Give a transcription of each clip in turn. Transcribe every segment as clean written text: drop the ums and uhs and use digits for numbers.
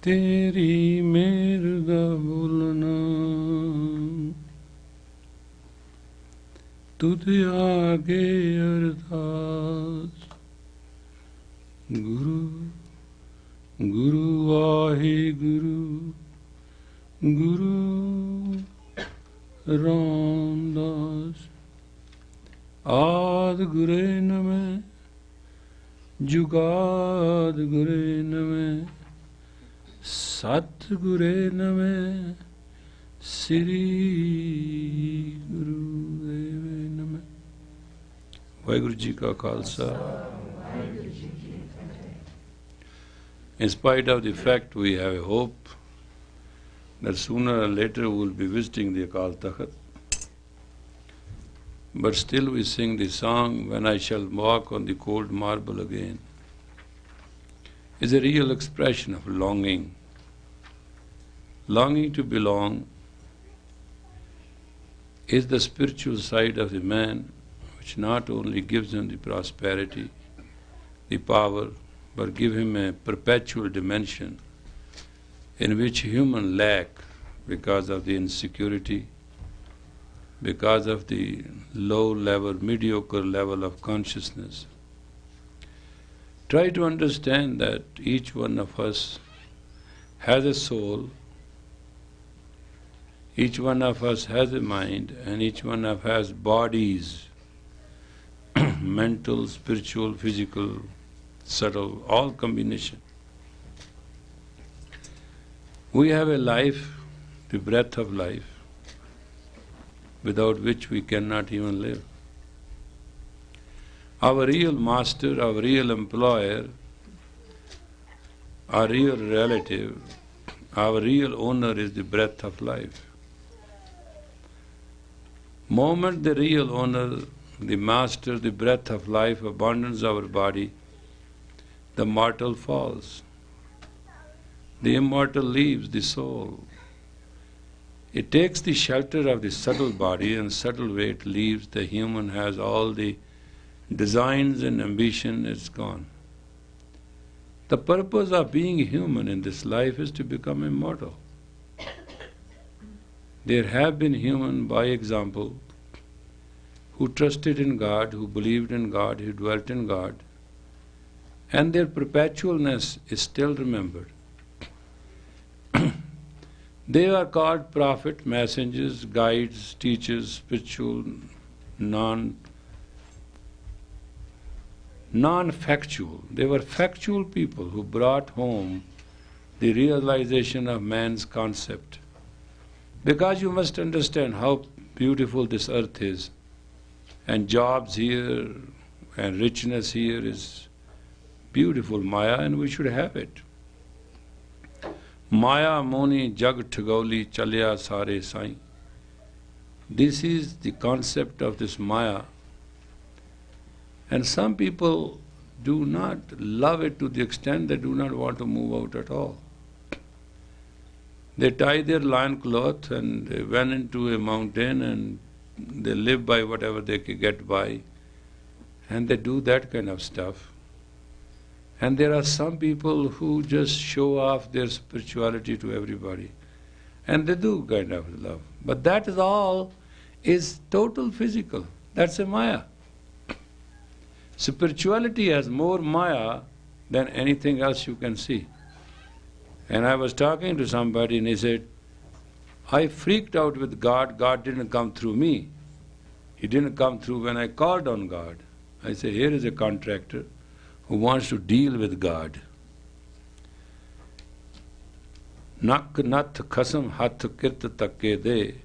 तेरी मेर दा बोलना तुझे आगे अरदास गुरु गुरु वाहे गुरु गुरु रामदास आद गुरे नमः जुगाद गुरे नमः सतगुरे नमः श्री गुरुदेव नमः। वाहिगुरु जी का Khalsa. In spite of the fact we have a hope that sooner or later we will be visiting the Akal Takht, but still we sing the song, When I Shall Walk on the Cold Marble Again, is a real expression of longing. Longing to belong is the spiritual side of the man, which not only gives him the prosperity, the power, but give him a perpetual dimension in which human lack because of the insecurity, because of the low level, mediocre level of consciousness. Try to understand that each one of us has a soul, each one of us has a mind, and each one of us has bodies, mental, spiritual, physical, subtle, all combination. We have a life, the breath of life, without which we cannot even live. Our real master, our real employer, our real relative, our real owner is the breath of life. Moment the real owner, the master, the breath of life abandons our body, the mortal falls. The immortal leaves the soul. It takes the shelter of the subtle body, and subtle way it leaves. The human has all the designs and ambition, it's gone. The purpose of being human in this life is to become immortal. There have been human, by example, who trusted in God, who believed in God, who dwelt in God, and their perpetualness is still remembered. They are called prophets, messengers, guides, teachers, spiritual, non-factual. They were factual people who brought home the realization of man's concept. Because you must understand how beautiful this earth is, and jobs here, and richness here is beautiful Maya, and we should have it. Maya moni jag thagoli chalya sare sai. This is the concept of this Maya. And some people do not love it to the extent they do not want to move out at all. They tie their loincloth and they went into a mountain and they live by whatever they can get by. And they do that kind of stuff. And there are some people who just show off their spirituality to everybody. And they do kind of love. But that is all is total physical. That's a Maya. Spirituality has more Maya than anything else you can see. And I was talking to somebody and he said, I freaked out with God. God didn't come through me. He didn't come through when I called on God. I say, here is a contractor who wants to deal with God. Nak nath khasam hath kirt takke de,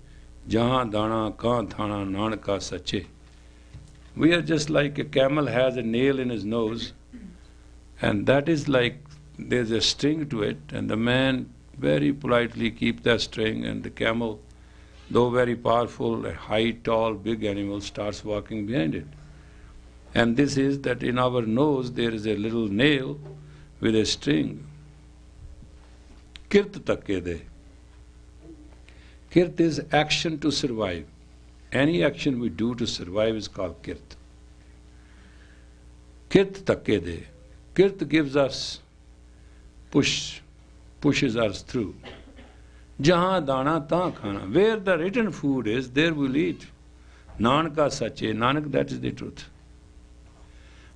jahan dana kaan thana nanka sache. We are just like a camel has a nail in his nose, and that is like there's a string to it, and the man very politely keeps that string, and the camel, though very powerful, a high, tall, big animal, starts walking behind it. And this is that in our nose there is a little nail with a string. Kirt takke de. Kirt is action to survive. Any action we do to survive is called kirt. Kirt takke de. Kirt gives us push. pushes us through. Jahan dana ta khana. Where the written food is, there we'll eat. Nanka sache, Nanak, that is the truth.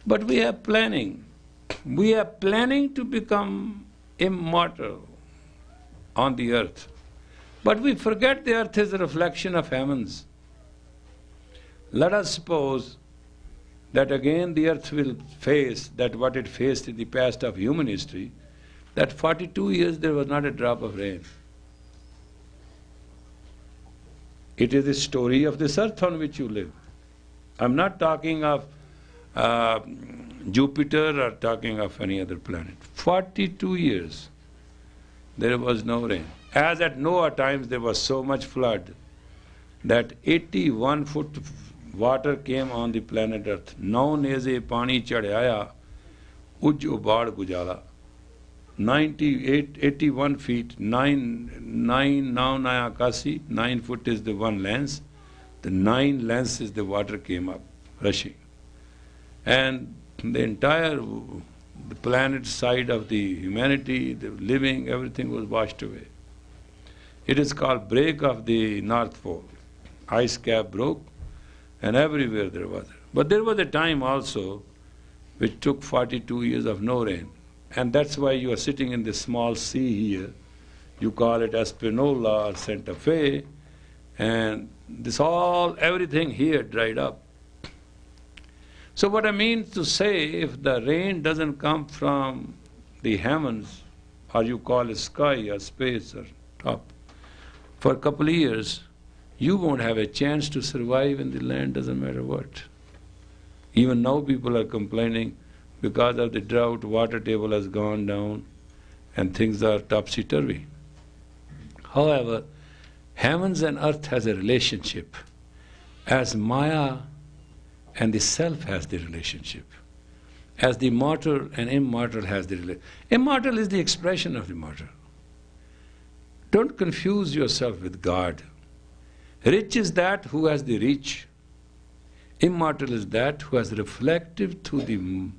But we are planning. We are planning to become immortal on the earth. But we forget the earth is a reflection of heavens. Let us suppose that again the earth will face that what it faced in the past of human history, that 42 years there was not a drop of rain. It is the story of this earth on which you live. I'm not talking of Jupiter or talking of any other planet. 42 years there was no rain. As at Noah times there was so much flood that 81 foot water came on the planet Earth. Now neze pani chadhaya uj ubad gujala. 81 feet, 9 now naya akasi, 9 foot is the one lens. The 9 lenses the water came up, rushing. And the entire the planet side of the humanity, the living, everything was washed away. It is called break of the North Pole. Ice cap broke and everywhere there was. But there was a time also which took 42 years of no rain. And that's why you are sitting in this small sea here. You call it Espanola or Santa Fe. And everything here dried up. So what I mean to say, if the rain doesn't come from the heavens, or you call it sky or space or top, for a couple of years, you won't have a chance to survive in the land, doesn't matter what. Even now people are complaining because of the drought, water table has gone down and things are topsy-turvy. However, heavens and earth has a relationship as Maya and the self has the relationship, as the mortal and immortal has the relationship. Immortal is the expression of the mortal. Don't confuse yourself with God. Rich is that who has the rich. Immortal is that who has reflective to the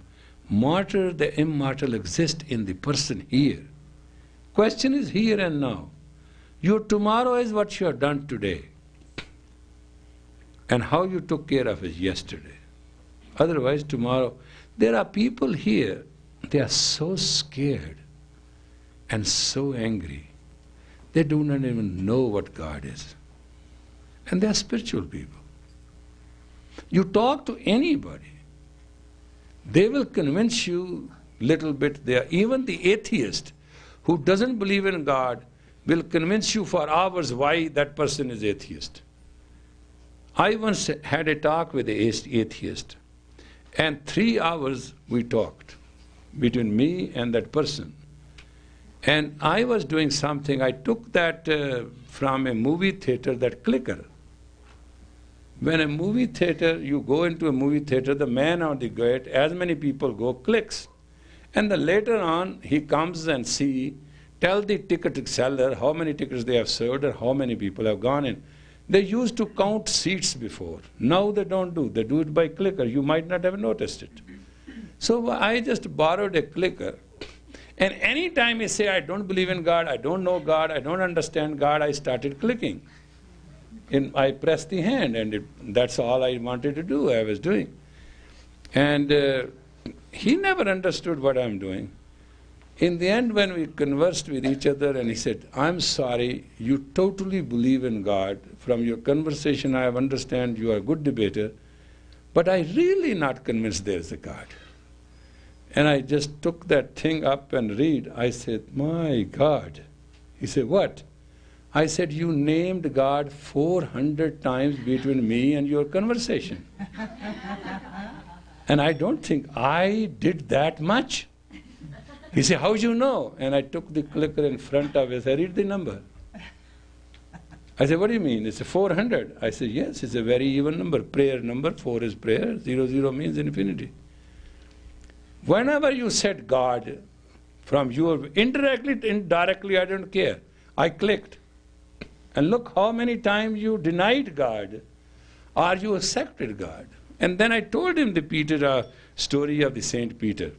mortal, the immortal exists in the person here. Question is here and now. Your tomorrow is what you have done today and how you took care of it yesterday. Otherwise, tomorrow, there are people here, they are so scared and so angry. They do not even know what God is. And they are spiritual people. You talk to anybody, they will convince you little bit there. Even the atheist who doesn't believe in God will convince you for hours why that person is atheist. I once had a talk with an atheist, and 3 hours we talked between me and that person. And I was doing something, I took that from a movie theater, that clicker. When a movie theater, you go into a movie theater, the man on the gate, as many people go, clicks. And then later on, he comes and tell the ticket seller how many tickets they have served or how many people have gone in. They used to count seats before. Now they don't do. They do it by clicker. You might not have noticed it. So I just borrowed a clicker. And any time I say, I don't believe in God, I don't know God, I don't understand God, I started clicking. And I pressed the hand, and that's all I wanted to do, I was doing. And he never understood what I'm doing. In the end, when we conversed with each other, and he said, I'm sorry, you totally believe in God. From your conversation, I understand you are a good debater, but I'm really not convinced there's a God. And I just took that thing up and read. I said, my God. He said, what? I said, you named God 400 times between me and your conversation. And I don't think I did that much. He said, how do you know? And I took the clicker in front of it. I read the number. I said, what do you mean? It's a 400. I said, yes, it's a very even number. Prayer number, 4 is prayer, 00 means infinity. Whenever you said God, from your indirectly, I don't care. I clicked. And look how many times you denied God or you accepted God. And then I told him the story of the Saint Peter.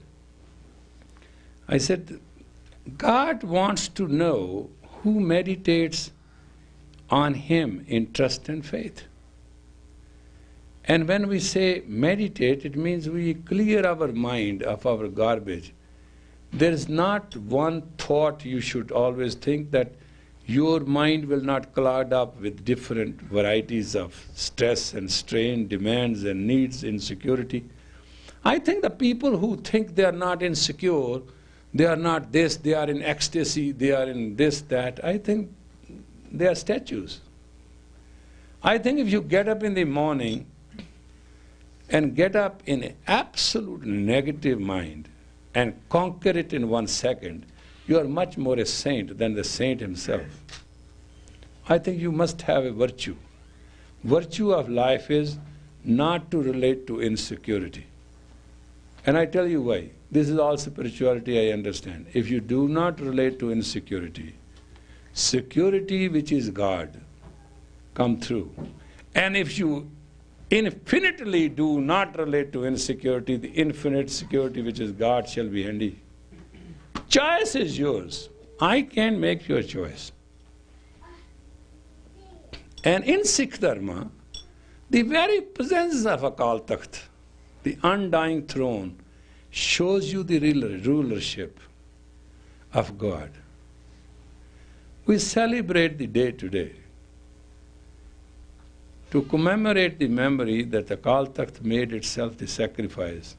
I said, God wants to know who meditates on Him in trust and faith. And when we say meditate, it means we clear our mind of our garbage. There is not one thought you should always think, that your mind will not cloud up with different varieties of stress and strain, demands and needs, insecurity. I think the people who think they are not insecure, they are not this, they are in ecstasy, they are in this, that, I think they are statues. I think if you get up in the morning and get up in an absolute negative mind and conquer it in 1 second, you are much more a saint than the saint himself. I think you must have a virtue. Virtue of life is not to relate to insecurity. And I tell you why. This is all spirituality, I understand. If you do not relate to insecurity, security, which is God, come through. And if you infinitely do not relate to insecurity, the infinite security, which is God, shall be handy. Choice is yours. I can make your choice. And in Sikh Dharma, the very presence of Akal Takht, the undying throne, shows you the rulership of God. We celebrate the day today to commemorate the memory that Akal Takht made itself the sacrifice.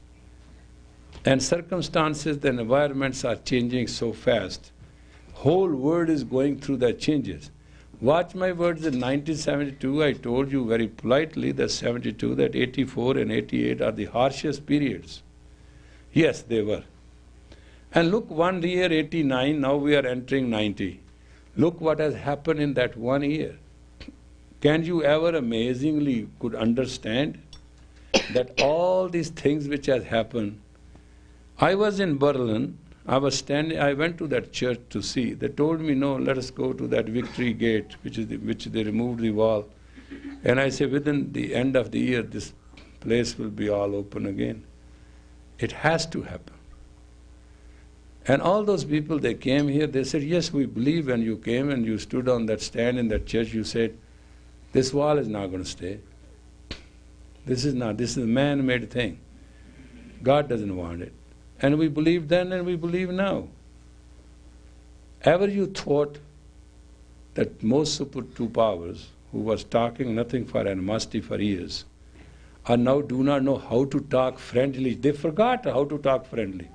And circumstances and environments are changing so fast. Whole world is going through the changes. Watch my words. In 1972, I told you very politely that 72, that 84 and 88 are the harshest periods. Yes, they were. And look, 1 year, 89, now we are entering 90. Look what has happened in that 1 year. Can you ever amazingly could understand that all these things which has happened? I was in Berlin, I went to that church to see. They told me, no, let us go to that Victory Gate, which they removed the wall. And I said, within the end of the year, this place will be all open again. It has to happen. And all those people, they came here, they said, yes, we believe. When you came and you stood on that stand in that church, you said, this wall is not going to stay. This is a man-made thing. God doesn't want it. And we believed then and we believe now. Ever you thought that most super two powers, who was talking nothing for animosity for years, are now do not know how to talk friendly? They forgot how to talk friendly.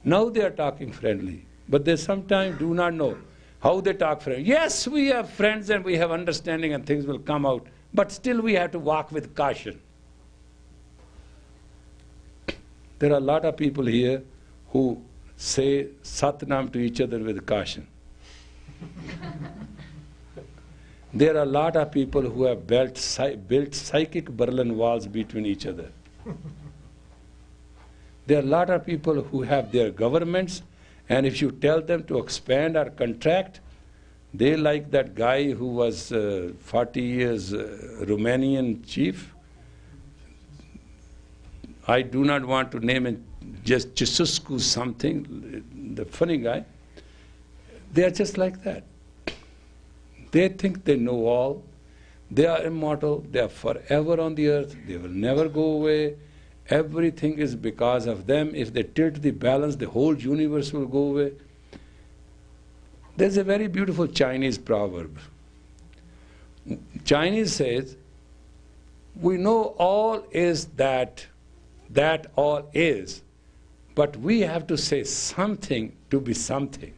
Now they are talking friendly, but they sometimes do not know how they talk friendly. Yes, we have friends and we have understanding and things will come out, but still we have to walk with caution. There are a lot of people here who say Satnam to each other with caution. There are a lot of people who have built psychic Berlin walls between each other. There are a lot of people who have their governments, and if you tell them to expand or contract, they like that guy who was 40 years Romanian chief. I do not want to name it, just Ceausescu something, the funny guy. They are just like that. They think they know all. They are immortal. They are forever on the earth. They will never go away. Everything is because of them. If they tilt the balance, the whole universe will go away. There's a very beautiful Chinese proverb. Chinese says, we know all is that all is, but we have to say something to be something.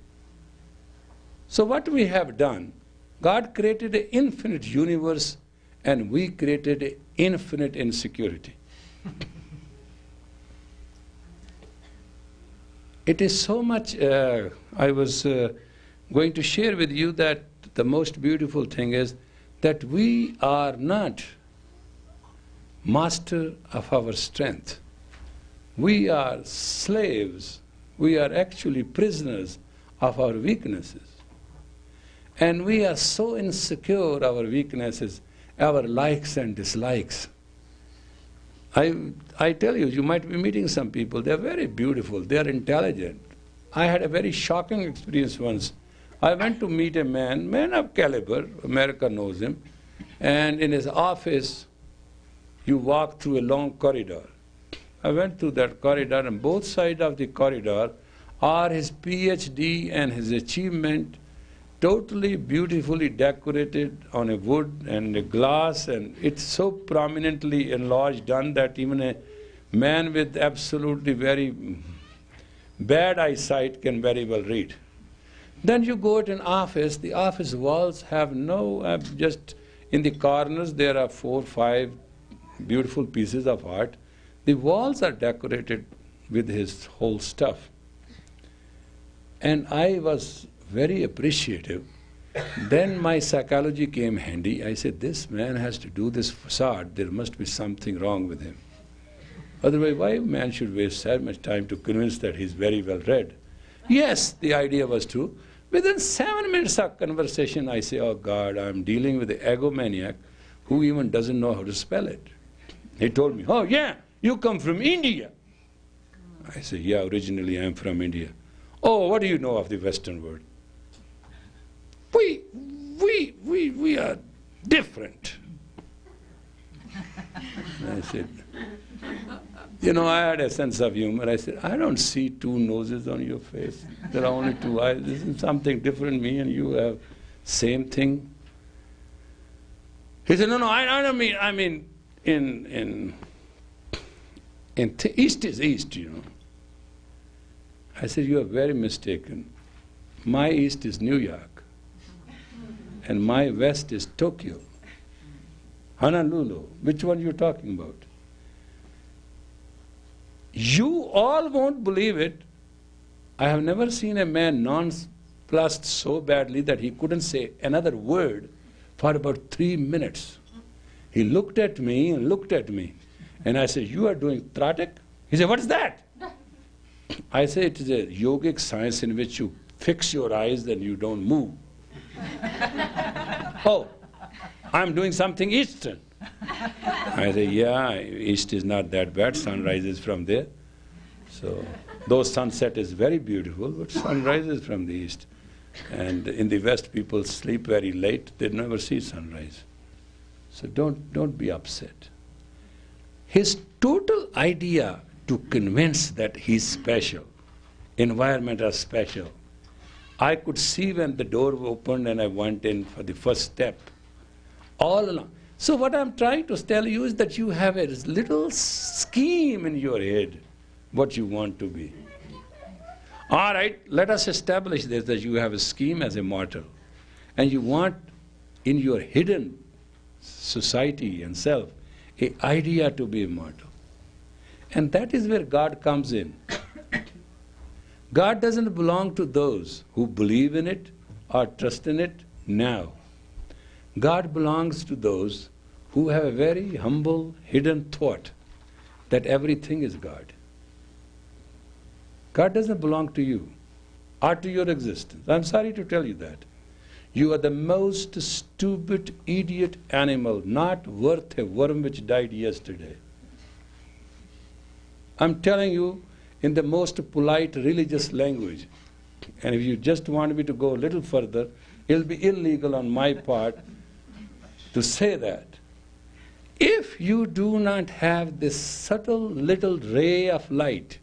So what we have done, God created an infinite universe and we created an infinite insecurity. It is so much, I was going to share with you that the most beautiful thing is that we are not master of our strength. We are slaves. We are actually prisoners of our weaknesses. And we are so insecure, our weaknesses, our likes and dislikes. I tell you, you might be meeting some people, they're very beautiful, they're intelligent. I had a very shocking experience once. I went to meet a man of caliber, America knows him, and in his office, you walk through a long corridor. I went through that corridor, and both sides of the corridor are his PhD and his achievement, totally beautifully decorated on a wood and a glass, and it's so prominently enlarged done that even a man with absolutely very bad eyesight can very well read. Then you go to an office, the office walls have no, just in the corners there are 4 or 5 beautiful pieces of art. The walls are decorated with his whole stuff. And I was very appreciative. Then my psychology came handy. I said, this man has to do this facade. There must be something wrong with him. Otherwise, why a man should waste so much time to convince that he's very well read? Yes, the idea was true. Within 7 minutes of conversation, I say, oh God, I'm dealing with the egomaniac who even doesn't know how to spell it. He told me, oh yeah, you come from India. I say, yeah, originally I'm from India. Oh, what do you know of the Western world? We are different. I said, I had a sense of humor. I said, I don't see 2 noses on your face. There are only 2 eyes. This is something different, me and you have same thing. He said, no, I don't mean, I mean, East is East, I said, you are very mistaken. My East is New York, and my West is Tokyo. Honolulu, which one are you talking about? You all won't believe it. I have never seen a man nonplussed so badly that he couldn't say another word for about 3 minutes. He looked at me and looked at me. And I said, you are doing Tratak? He said, what is that? I say, it is a yogic science in which you fix your eyes and you don't move. Oh, I'm doing something Eastern. I say, yeah, East is not that bad. Sun rises from there. So, though sunset is very beautiful, but sun rises from the East. And in the West, people sleep very late. They never see sunrise. So don't be upset. His total idea to convince that he's special, environment is special. I could see when the door opened and I went in for the first step, all along. So what I'm trying to tell you is that you have a little scheme in your head, what you want to be. All right, let us establish this, that you have a scheme as a mortal, and you want in your hidden society and self, an idea to be immortal. And that is where God comes in. God doesn't belong to those who believe in it or trust in it now. God belongs to those who have a very humble, hidden thought that everything is God. God doesn't belong to you or to your existence. I'm sorry to tell you that. You are the most stupid, idiot animal, not worth a worm which died yesterday. I'm telling you in the most polite religious language. And if you just want me to go a little further, it'll be illegal on my part to say that. If you do not have this subtle little ray of light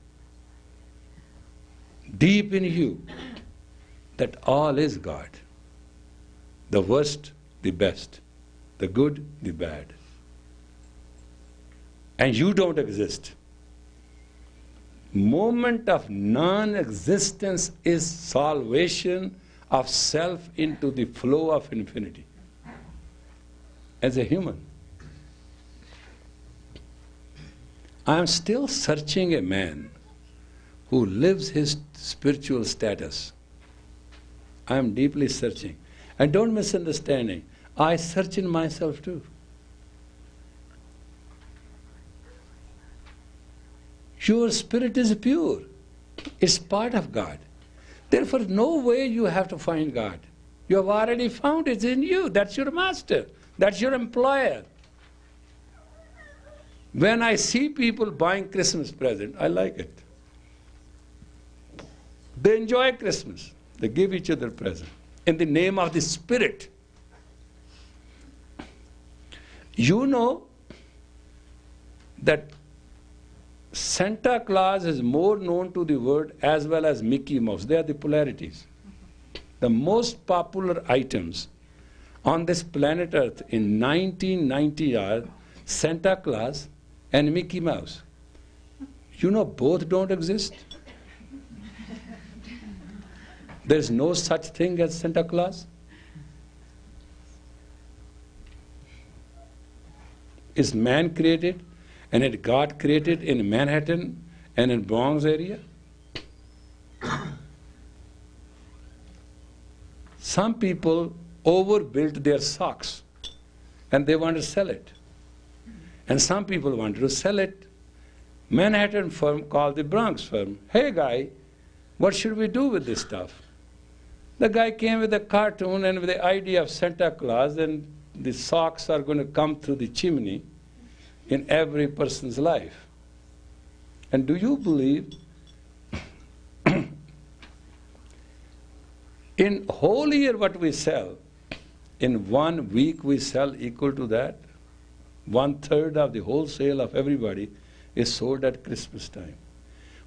deep in you, that all is God. The worst, the best. The good, the bad. And you don't exist. Moment of non-existence is salvation of self into the flow of infinity. As a human, I am still searching a man who lives his spiritual status. I am deeply searching. And don't misunderstand me, I search in myself too. Your spirit is pure. It's part of God. Therefore, no way you have to find God. You have already found it in you. That's your master. That's your employer. When I see people buying Christmas presents, I like it. They enjoy Christmas. They give each other presents in the name of the Spirit. You know that Santa Claus is more known to the world as well as Mickey Mouse. They are the polarities. The most popular items on this planet Earth in 1990 are Santa Claus and Mickey Mouse. You know both don't exist. There's no such thing as Santa Claus. Is man created and it got created in Manhattan and in Bronx area? Some people overbuilt their socks and they want to sell it. And some people wanted to sell it. Manhattan firm called the Bronx firm. Hey guy, what should we do with this stuff? The guy came with a cartoon and with the idea of Santa Claus, and the socks are going to come through the chimney in every person's life. And do you believe in whole year what we sell, in 1 week we sell equal to that? 1/3 of the wholesale of everybody is sold at Christmas time.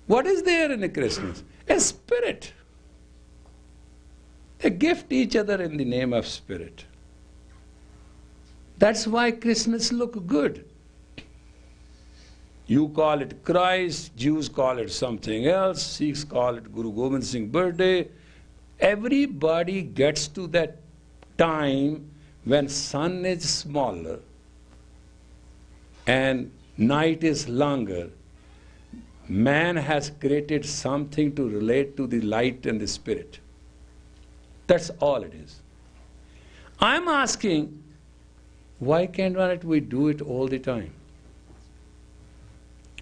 What is there in a Christmas? A spirit. They gift each other in the name of Spirit. That's why Christmas look good. You call it Christ, Jews call it something else, Sikhs call it Guru Gobind Singh birthday. Everybody gets to that time when sun is smaller and night is longer. Man has created something to relate to the light and the spirit. That's all it is. I'm asking, why can't we do it all the time?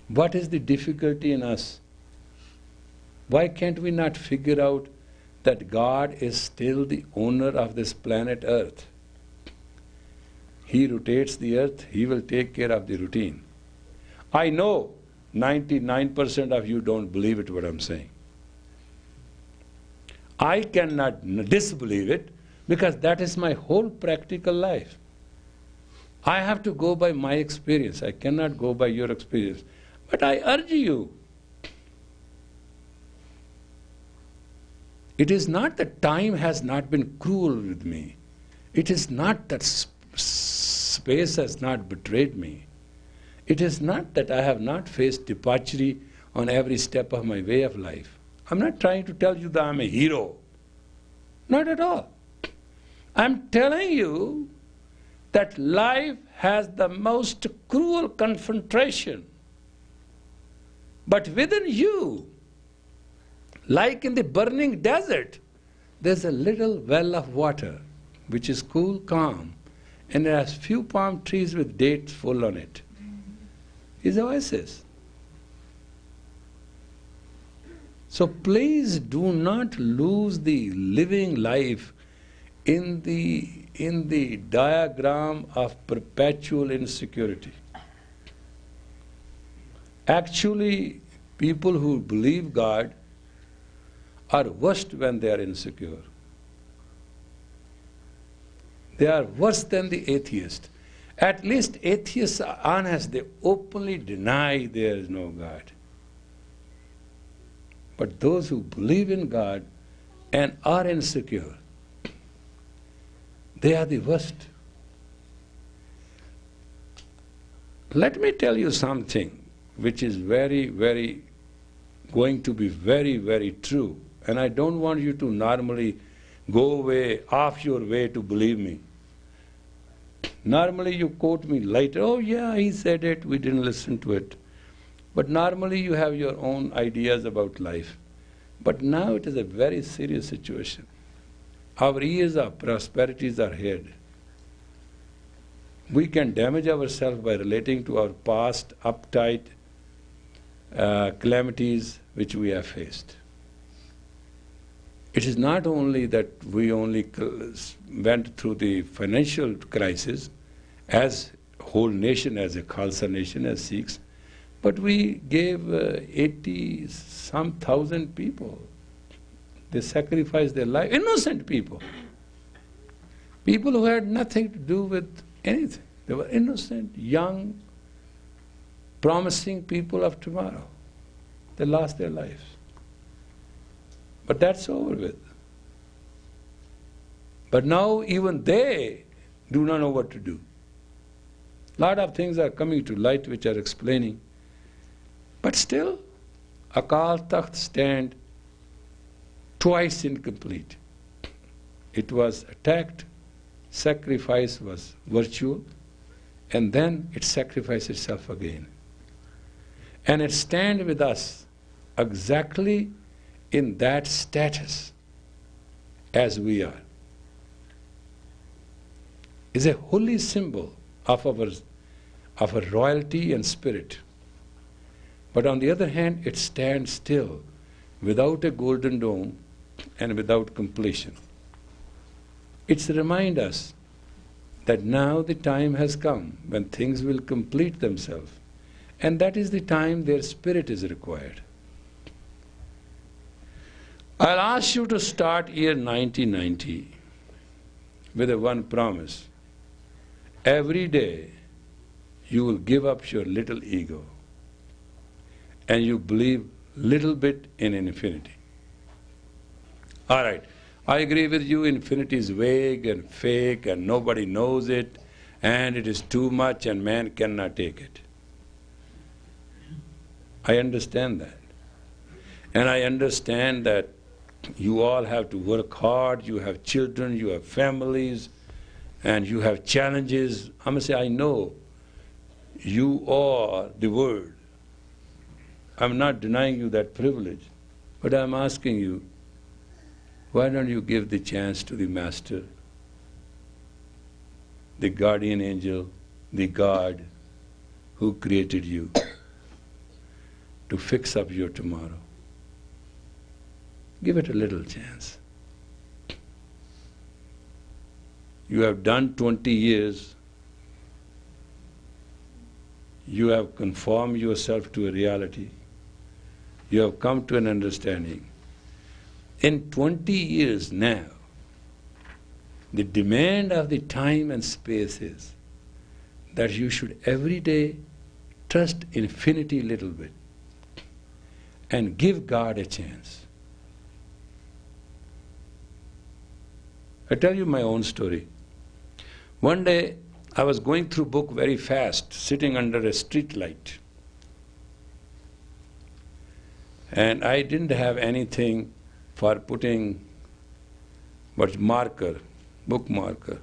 What is the difficulty in us? Why can't we not figure out that God is still the owner of this planet Earth? He rotates the earth, He will take care of the routine. I know 99% of you don't believe it what I'm saying. I cannot disbelieve it because that is my whole practical life. I have to go by my experience. I cannot go by your experience. But I urge you, it is not that time has not been cruel with me. It is not that space has not betrayed me. It is not that I have not faced debauchery on every step of my way of life. I'm not trying to tell you that I'm a hero. Not at all. I'm telling you that life has the most cruel confrontation. But within you, like in the burning desert, there's a little well of water which is cool, calm, and it has few palm trees with dates full on it. It's an oasis. So please do not lose the living life in the diagram of perpetual insecurity. Actually, people who believe God are worst when they are insecure. They are worse than the atheist. At least atheists are honest. They openly deny there is no God. But those who believe in God and are insecure, they are the worst. Let me tell you something which is going to be very, very true. And I don't want you to normally go off your way to believe me. Normally you quote me later, oh yeah, he said it, we didn't listen to it. But normally you have your own ideas about life. But now it is a very serious situation. Our years of prosperities are ahead. We can damage ourselves by relating to our past uptight calamities which we have faced. It is not only that we only went through the financial crisis as whole nation, as a Khalsa nation, as Sikhs, but we gave 80-some thousand people They sacrificed their life. Innocent people. People who had nothing to do with anything. They were innocent, young, promising people of tomorrow. They lost their lives. But that's over with. But now even they do not know what to do. A lot of things are coming to light which are explaining. But still, Akal Takht stand twice incomplete. It was attacked, sacrifice was virtual, and then it sacrificed itself again. And it stands with us exactly in that status as we are. Is a holy symbol of our royalty and spirit. But on the other hand, it stands still, without a golden dome and without completion. It's to remind us that now the time has come when things will complete themselves, and that is the time their spirit is required. I'll ask you to start year 1990 with a one promise. Every day you will give up your little ego and you believe little bit in infinity. All right, I agree with you, infinity is vague and fake and nobody knows it and it is too much and man cannot take it. I understand that. And I understand that you all have to work hard, you have children, you have families, and you have challenges. I'm going to say, I know you are the Word. I'm not denying you that privilege, but I'm asking you, why don't you give the chance to the Master, the guardian angel, the God who created you, to fix up your tomorrow? Give it a little chance. You have done 20 years. You have conformed yourself to a reality. You have come to an understanding. In 20 years now, the demand of the time and space is that you should every day trust infinity a little bit and give God a chance. I tell you my own story. One day I was going through book very fast, sitting under a street light. And I didn't have anything for putting marker, book marker.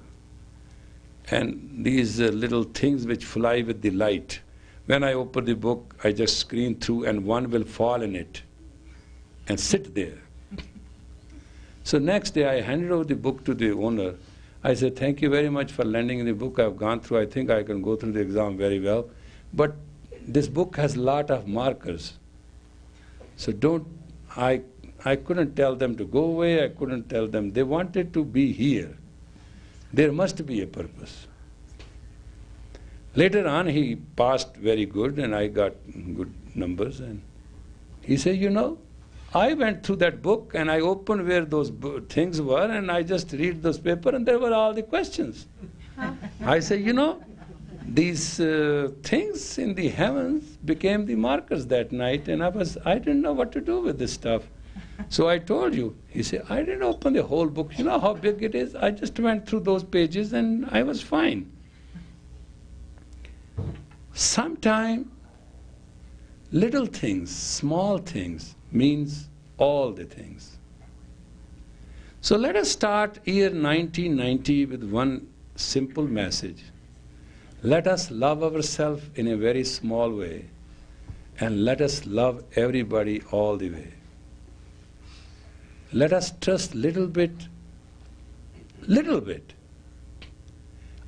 And these little things which fly with the light. When I open the book, I just screen through and one will fall in it and sit there. So next day I handed over the book to the owner. I said, thank you very much for lending the book. I've gone through, I think I can go through the exam very well. But this book has a lot of markers. So I couldn't tell them to go away, I couldn't tell them. They wanted to be here. There must be a purpose. Later on he passed very good and I got good numbers. And he said, you know, I went through that book and I opened where those things were and I just read those papers and there were all the questions. I said, you know, these things in the heavens became the markers that night and I didn't know what to do with this stuff. So I told you. He said, I didn't open the whole book. You know how big it is? I just went through those pages and I was fine. Sometime little things, small things, means all the things. So let us start year 1990 with one simple message. Let us love ourselves in a very small way and let us love everybody all the way. Let us trust little bit.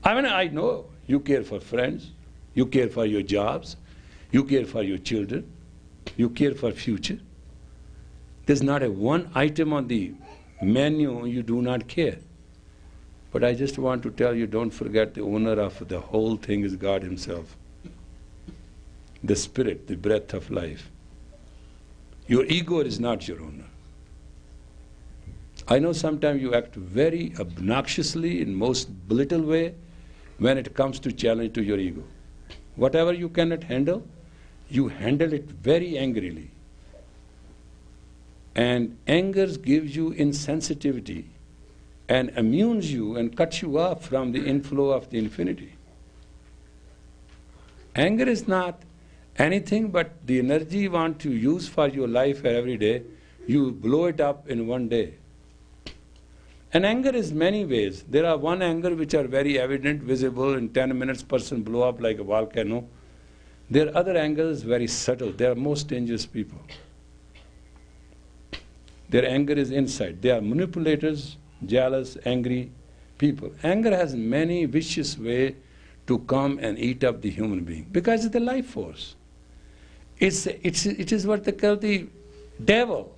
I mean, I know you care for friends, you care for your jobs, you care for your children, you care for future. There's not a one item on the menu you do not care. But I just want to tell you, don't forget the owner of the whole thing is God Himself. The spirit, the breath of life. Your ego is not your owner. I know sometimes you act very obnoxiously in most belittle way when it comes to challenge to your ego. Whatever you cannot handle, you handle it very angrily. And anger gives you insensitivity and immunes you and cuts you off from the inflow of the infinity. Anger is not anything but the energy you want to use for your life every day, you blow it up in one day. And anger is many ways. There are one anger which are very evident, visible, in 10 minutes person blow up like a volcano. There are other angers very subtle. They are most dangerous people. Their anger is inside. They are manipulators, jealous, angry people. Anger has many vicious ways to come and eat up the human being because it's the life force. It is what they call the devil.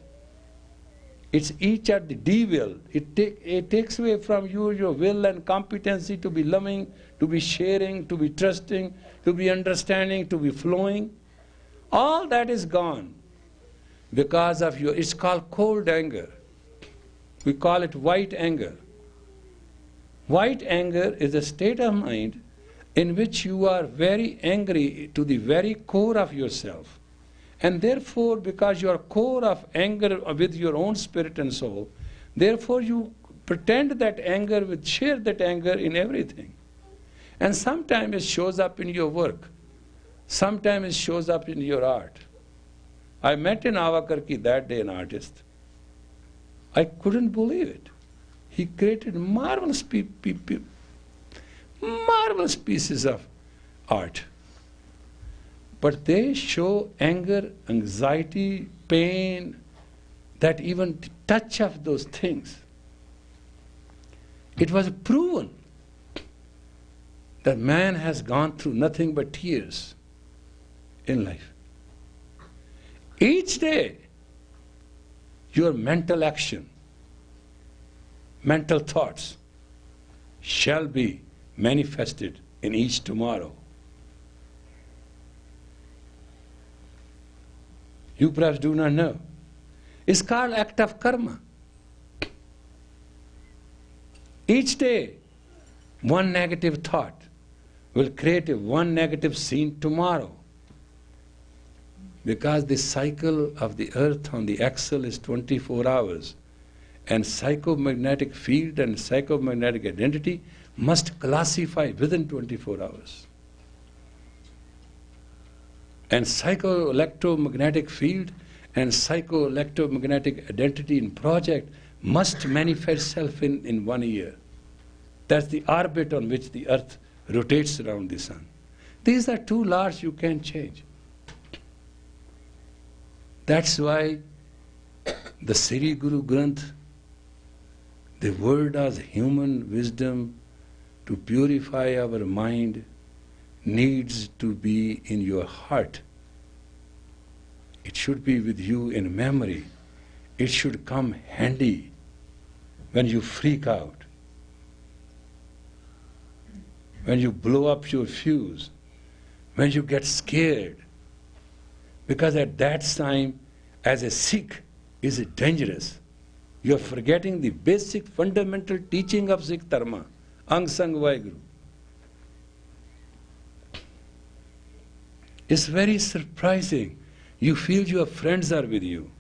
It's each at the devil. It takes away from you your will and competency to be loving, to be sharing, to be trusting, to be understanding, to be flowing. All that is gone because of your, it's called cold anger. We call it white anger. White anger is a state of mind in which you are very angry to the very core of yourself. And therefore, because you are core of anger with your own spirit and soul, therefore you pretend that anger, share that anger in everything. And sometimes it shows up in your work. Sometimes it shows up in your art. I met in Avakarki that day an artist. I couldn't believe it. He created marvelous pieces of art. But they show anger, anxiety, pain, that even the touch of those things. It was proven that man has gone through nothing but tears in life. Each day, your mental action, mental thoughts shall be manifested in each tomorrow. You perhaps do not know. It's called act of karma. Each day, one negative thought will create one negative scene tomorrow. Because the cycle of the earth on the axle is 24 hours, and psychomagnetic field and psychomagnetic identity must classify within 24 hours. And psycho-electromagnetic field and psycho-electromagnetic identity in project must manifest itself in 1 year. That's the orbit on which the earth rotates around the sun. These are two laws you can't change. That's why the Sri Guru Granth, the word as human wisdom to purify our mind, needs to be in your heart. It should be with you in memory. It should come handy when you freak out, when you blow up your fuse, when you get scared. Because at that time, as a Sikh, is it dangerous. You are forgetting the basic fundamental teaching of Sikh Dharma, Ang Sang Vaheguru. It's very surprising. You feel your friends are with you.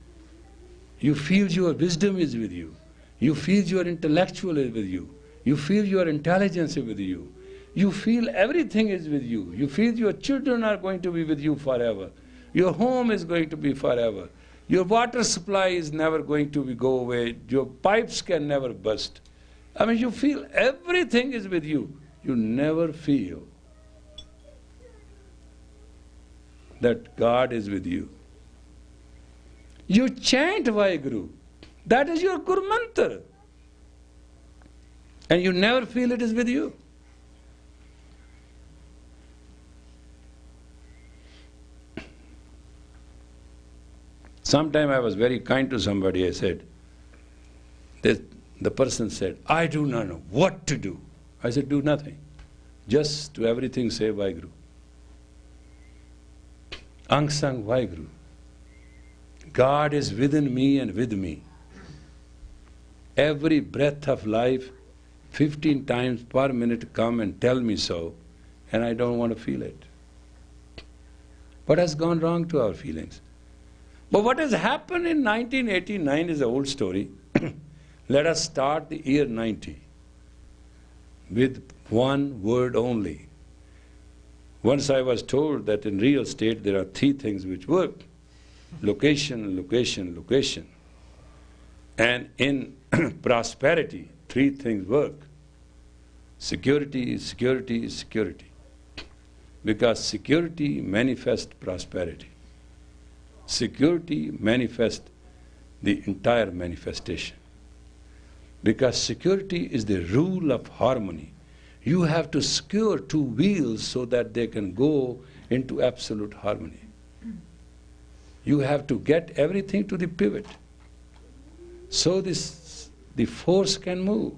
You feel your wisdom is with you. You feel your intellectual is with you. You feel your intelligence is with you. You feel everything is with you. You feel your children are going to be with you forever. Your home is going to be forever. Your water supply is never going to go away. Your pipes can never burst. I mean, you feel everything is with you. You never feel that God is with you. You chant Vaheguru. That is your Guru Mantra. And you never feel it is with you. Sometime I was very kind to somebody. I said, the person said, I do not know what to do. I said, do nothing. Just to everything say Vaheguru. Ang Sang Vaheguru. God is within me and with me. every breath of life, 15 times per minute come and tell me so, and I don't want to feel it. What has gone wrong to our feelings? But what has happened in 1989 is an old story. Let us start the year 90 with one word only. Once I was told that in real estate there are three things which work: location, location, location. And in prosperity, three things work: security, security, security. Because security manifests prosperity. Security manifests the entire manifestation. Because security is the rule of harmony. You have to secure two wheels so that they can go into absolute harmony. You have to get everything to the pivot so the force can move.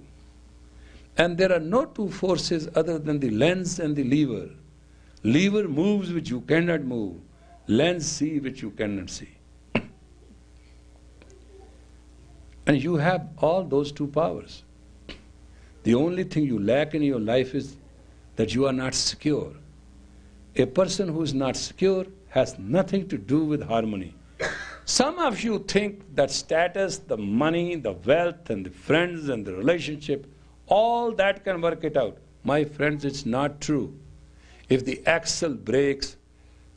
And there are no two forces other than the lens and the lever. Lever moves which you cannot move. Lens see which you cannot see. And you have all those two powers. The only thing you lack in your life is that you are not secure. A person who is not secure has nothing to do with harmony. Some of you think that status, the money, the wealth, and the friends and the relationship, all that can work it out. My friends, it's not true. If the axle breaks,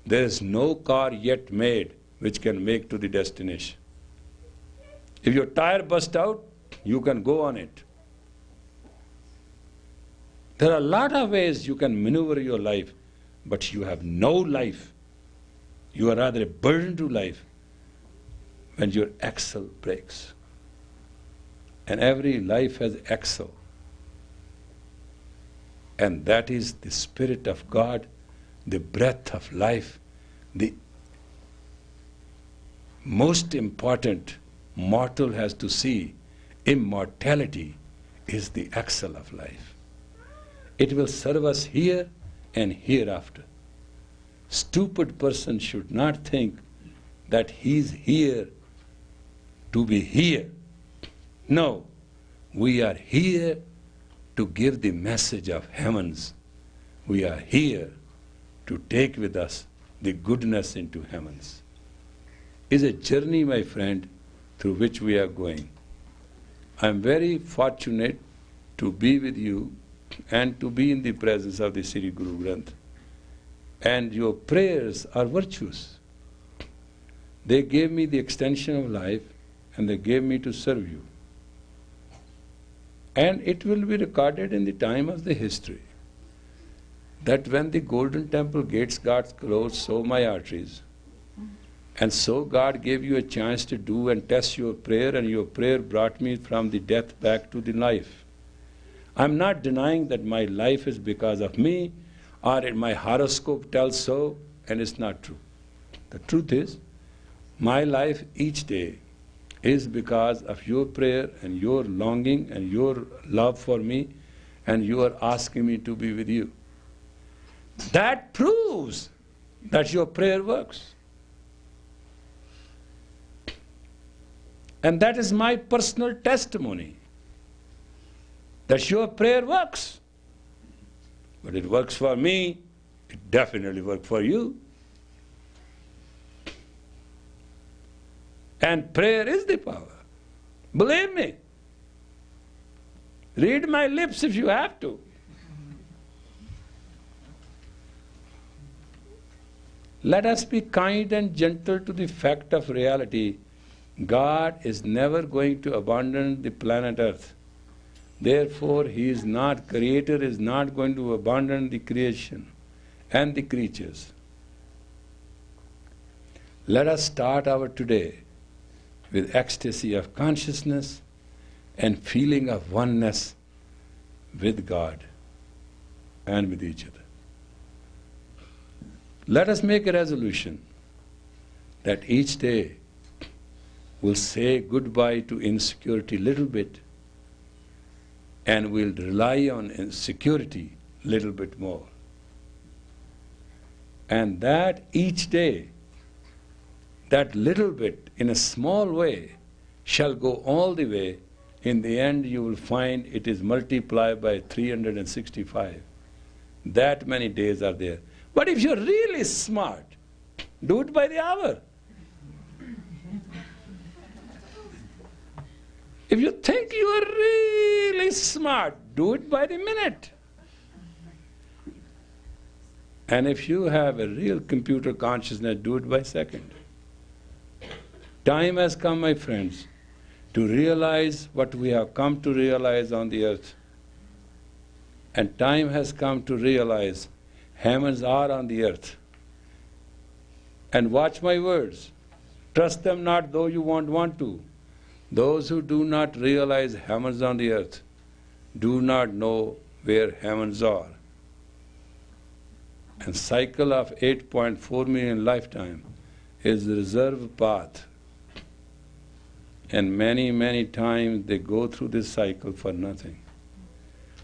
there is no car yet made which can make to the destination. If your tire busts out, you can go on it. There are a lot of ways you can maneuver your life, but you have no life. You are rather a burden to life when your axle breaks. And every life has axle. And that is the Spirit of God, the breath of life, the most important mortal has to see. Immortality is the axle of life. It will serve us here and hereafter. Stupid person should not think that he's here to be here. No, we are here to give the message of heavens. We are here to take with us the goodness into heavens. It's a journey, my friend, through which we are going. I'm very fortunate to be with you and to be in the presence of the Sri Guru Granth. And your prayers are virtuous. They gave me the extension of life and they gave me to serve you. And it will be recorded in the time of the history that when the Golden Temple gates got closed, so my arteries. And so God gave you a chance to do and test your prayer, and your prayer brought me from the death back to the life. I'm not denying that my life is because of me, or my horoscope tells so, and it's not true. The truth is, my life each day is because of your prayer and your longing and your love for me, and you are asking me to be with you. That proves that your prayer works. And that is my personal testimony, that your prayer works. But it works for me, it definitely works for you. And prayer is the power. Believe me. Read my lips if you have to. Let us be kind and gentle to the fact of reality. God is never going to abandon the planet Earth. Therefore, He is not, Creator is not going to abandon the creation and the creatures. Let us start our today with ecstasy of consciousness and feeling of oneness with God and with each other. Let us make a resolution that each day we'll say goodbye to insecurity a little bit, and we'll rely on security a little bit more. And that each day, that little bit in a small way shall go all the way in the end you will find it is multiplied by 365. That many days are there. But if you're really smart, do it by the hour. If you think you are really smart, do it by the minute. And if you have a real computer consciousness, do it by second. Time has come, my friends, to realize what we have come to realize on the earth. And time has come to realize heavens are on the earth. And watch my words. Trust them not, though you won't want to. Those who do not realize heavens on the earth do not know where heavens are. And cycle of 8.4 million lifetime is the reserve path. And many, many times they go through this cycle for nothing.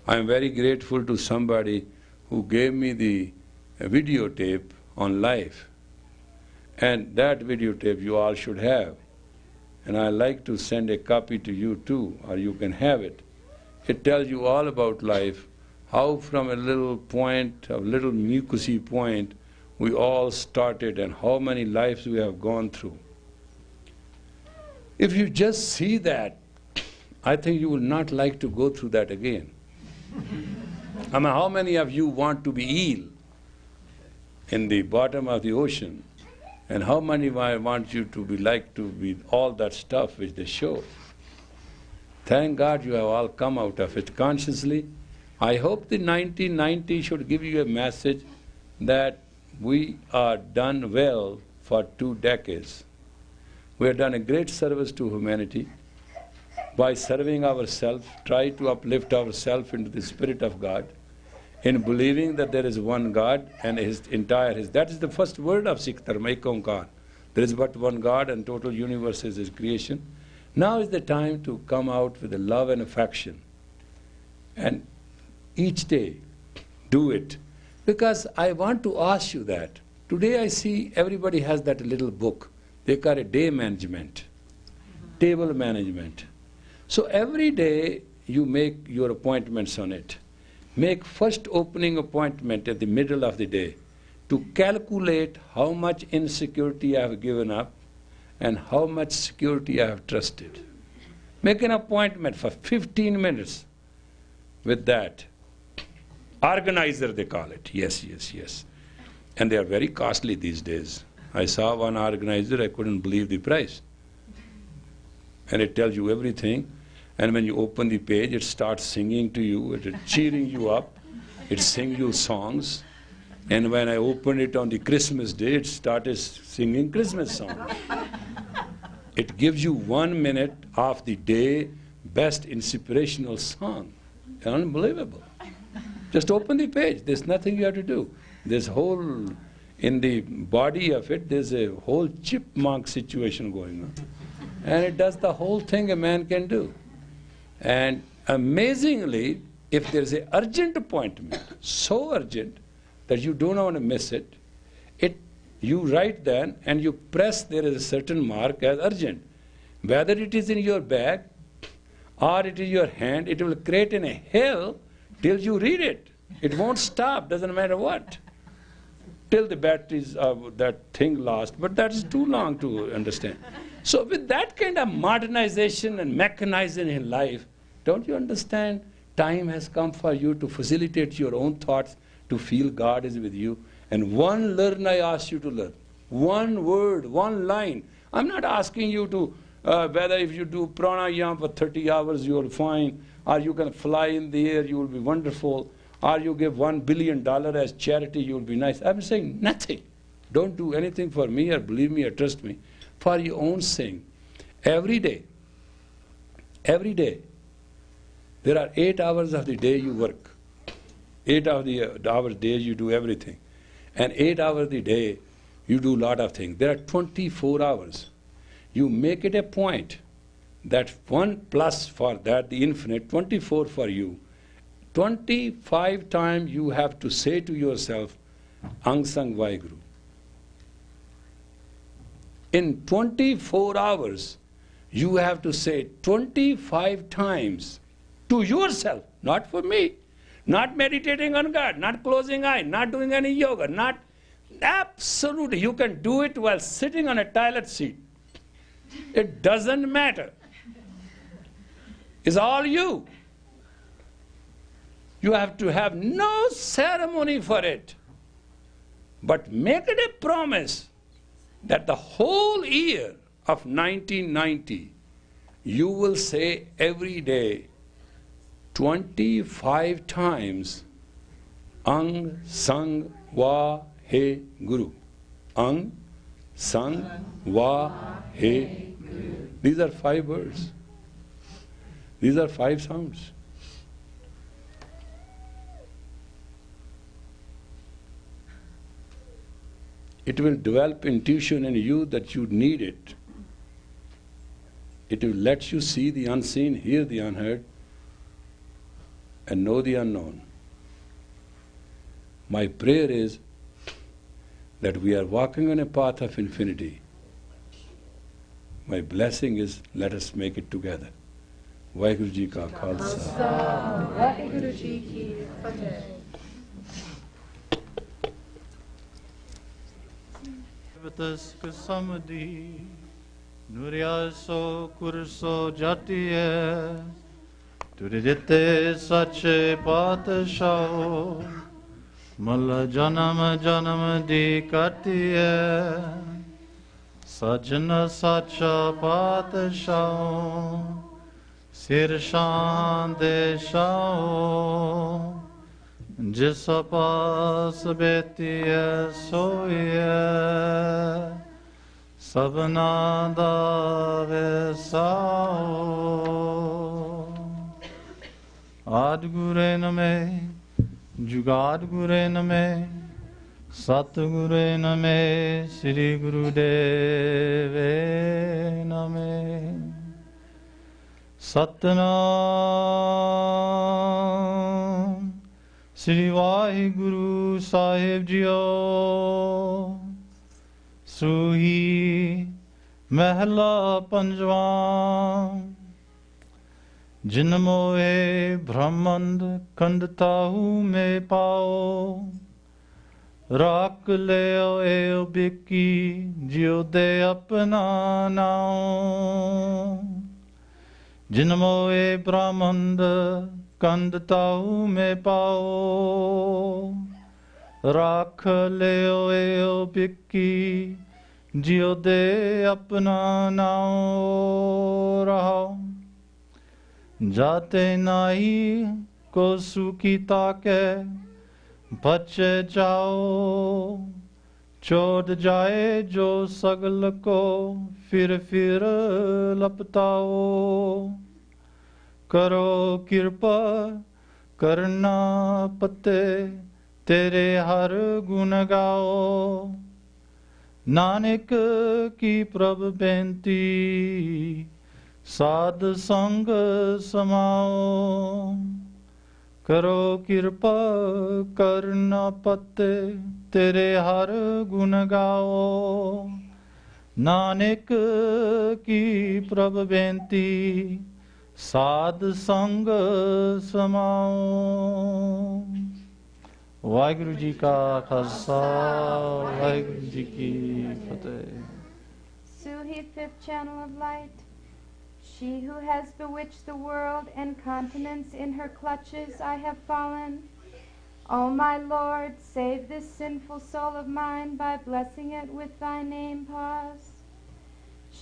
I am very grateful to somebody who gave me the videotape on life. And that videotape you all should have. And I'd like to send a copy to you too, or you can have it. It tells you all about life, how from a little point, a little mucousy point, we all started and how many lives we have gone through. If you just see that, I think you will not like to go through that again. I mean, how many of you want to be eel in the bottom of the ocean? And how many want you to be like to be all that stuff which they show? Thank God you have all come out of it consciously. I hope the 1990 should give you a message that we are done well for 2 decades. We have done a great service to humanity by serving ourselves, try to uplift ourselves into the Spirit of God, in believing that there is one God and that is the first word of Sikh Dharma, Ek Onkar. There is but one God and total universe is His creation. Now is the time to come out with a love and affection. And each day, do it. Because I want to ask you that. Today I see everybody has that little book. They call it day management, table management. So every day you make your appointments on it. Make first opening appointment at the middle of the day to calculate how much insecurity I have given up and how much security I have trusted. Make an appointment for 15 minutes with that. Organizer, they call it. Yes, yes, yes. And they are very costly these days. I saw one organizer, I couldn't believe the price. And it tells you everything. And when you open the page, it starts singing to you, it is cheering you up, it sings you songs. And when I opened it on the Christmas day, it started singing Christmas songs. It gives you 1 minute of the day best inspirational song. Unbelievable. Just open the page, there's nothing you have to do. There's whole, in the body of it, there's a whole chipmunk situation going on. And it does the whole thing a man can do. And amazingly, if there's an urgent appointment, so urgent that you don't want to miss it, you write then and you press, there is a certain mark as urgent. Whether it is in your bag or it is your hand, it will create in a hell till you read it. It won't stop, doesn't matter what. Till the batteries of that thing lasts, but that is too long to understand. So with that kind of modernization and mechanizing in life, don't you understand? Time has come for you to facilitate your own thoughts, to feel God is with you. And one learn I ask you to learn. One word, one line. I'm not asking you to, whether if you do pranayama for 30 hours, you're fine, or you can fly in the air, you will be wonderful, or you give $1 billion as charity, you will be nice. I'm saying nothing. Don't do anything for me, or believe me, or trust me. For your own sake. Every day, there are 8 hours of the day you work. 8 of the hours days you do everything. And 8 hours of the day you do a lot of things. There are 24 hours. You make it a point that 1 plus for that, the infinite, 24 for you. 25 times you have to say to yourself, Ang Sang Vaheguru. In 24 hours, you have to say 25 times to yourself, not for me, not meditating on God, not closing eye, not doing any yoga, not absolutely. You can do it while sitting on a toilet seat. It doesn't matter. It's all you. You have to have no ceremony for it. But make it a promise that the whole year of 1990, you will say every day 25 times Ang Sang Va He Guru. Ang Sang Va He Guru. These are 5 words. These are 5 sounds. It will develop intuition in you that you need it. It will let you see the unseen, hear the unheard, and know the unknown. My prayer is that we are walking on a path of infinity. My blessing is, let us make it together. Vaheguru Ji Ka Khalsa. Vaheguru Ji Ki Fateh. Samadhi Nuryaso Kurso Jatiye Turidite Sache Patashao Mala Janam Janam Di Katiye Sajna Sacha Patashao Sirshan Deshao जिस पास बेती है सोइए सबना दावे Sao आद गुरे नमे जुगाद गुरे नमे सत गुरे नमे श्री गुरुदेवे नमे Satnam Sri Vaheguru Sahib Jiyo Suhi Mahla Panjwan Jin mohe Brahmand Kandtahu me pao Rak leo eo biki Jiyo de apna nao Jin mohe Brahmand Kandtahu me pao Rakh leo eo biki Jiyo de apna nao rahao Jate nahi ko sukhi take Bache jao Chod jaye jo sagal ko Fir laptao Karo kirpa karna pate tere har gun gao Nanak ki prabh benti sad sang samao Karo kirpa karna pate tere har gun gao Nanak ki prabh benti Sad Sang Samao Vaheguru Ji Ka Khalsa Vaheguru Ji Ki Fateh. Suhi, 5th channel of light. She who has bewitched the world and continents in her clutches, I have fallen. O my Lord, save this sinful soul of mine by blessing it with thy name. Pause.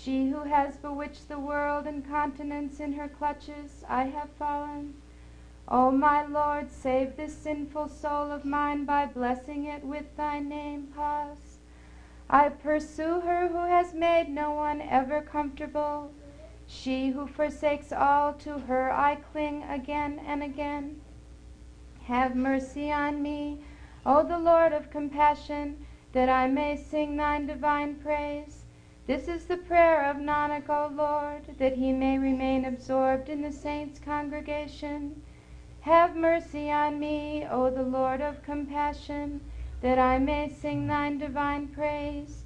She who has bewitched the world and continents in her clutches, I have fallen. O my Lord, save this sinful soul of mine by blessing it with thy name. Pause. I pursue her who has made no one ever comfortable. She who forsakes all, to her I cling again and again. Have mercy on me, O the Lord of compassion, that I may sing thine divine praise. This is the prayer of Nanak, O Lord, that he may remain absorbed in the saints' congregation. Have mercy on me, O the Lord of compassion, that I may sing thine divine praise.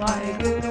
Waheguru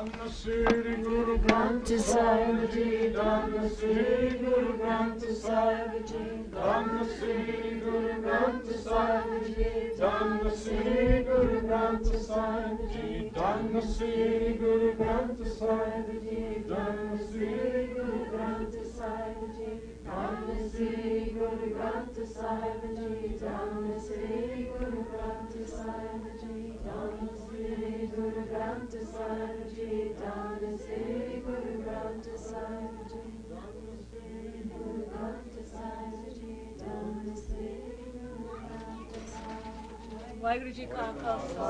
Dhamma Sri Guru Granth Sahib Ji, Dhamma Sri Guru Granth Sahib Ji, Dhamma Sri Guru Granth Sahib Ji, Dhamma Sri Guru Granth Sahib Ji, Dhamma Sri Guru Granth Sahib Ji, Dhamma Sri Guru Granth Sahib Ji, Dhamma Sri Guru Granth Sahib Ji, Dhamma Sri Guru Granth Sahib Ji, Dhamma Sri Guru Granth Sahib Ji, Dhamma Sri Guru Granth Sahib Ji, Dhamma Sri Guru Granth Sahib Ji, Dhamma Sri Guru Granth Sahib Ji. Waheguru ji ਕਾ ਖਾਲਸਾ